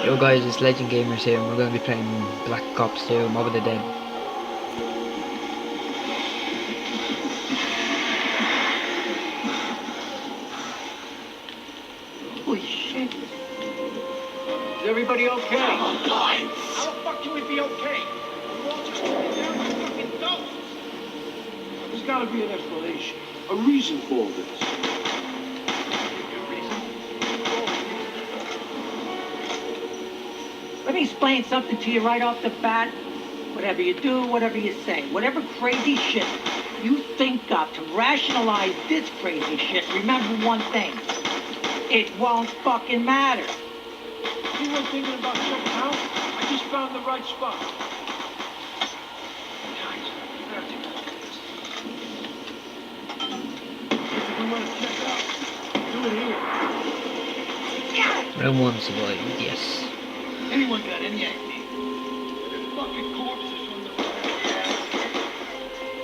Yo guys, it's Legend Gamers here and we're going to be playing Black Ops 2 Mob of the Dead. Holy shit. Is everybody okay? How the fuck can we be okay? We're all just walking down like fucking ghosts. There's gotta be an explanation, a reason for all this. Let me explain something to you right off the bat. Whatever you do, whatever you say, whatever crazy shit you think of to rationalize this crazy shit, remember one thing. It won't fucking matter. Anyone thinking about checking out? I just found the right spot. If we want to check out, do it here. Round 1 survived, yes. Anyone got any idea? There's fucking corpses from the fire.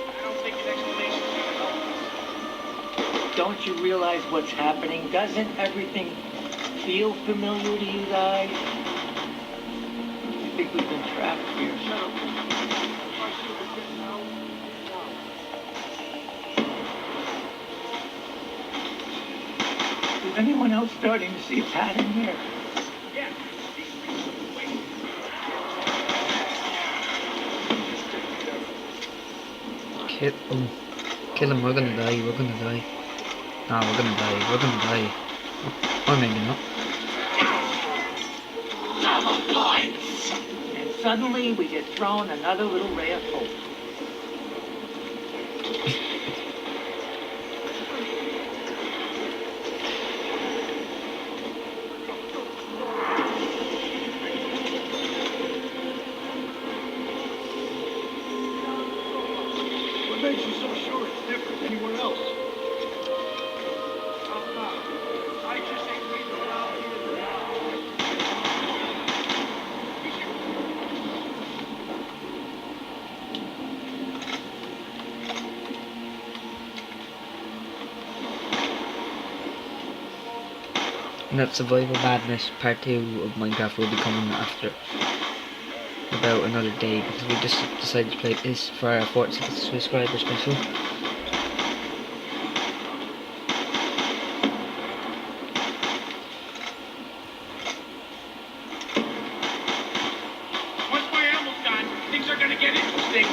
I don't think an explanation's gonna help us. Don't you realize what's happening? Doesn't everything feel familiar to you guys? I think we've been trapped here. Shut up. If I see we're getting out, Is anyone else starting to see a pattern here? Yeah, these things are waiting. Kill him, we're gonna die, we're gonna die. Nah, we're gonna die, we're gonna die. Or maybe not. And suddenly we get thrown another little ray of hope. what makes you so sure it's different anywhere else? I just ain't waiting around here to And that Survival Madness Part 2 of Minecraft will be coming after about another day because we just decided to play this for our 40th subscriber special. Once my ammo's gone, things are gonna get interesting.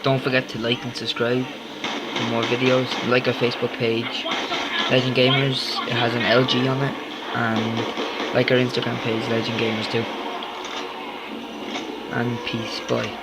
Don't forget to like and subscribe for more videos. Like our Facebook page, Legend Gamers. It has an LG on it, and like our Instagram page, Legend Gamers too. And peace, bye.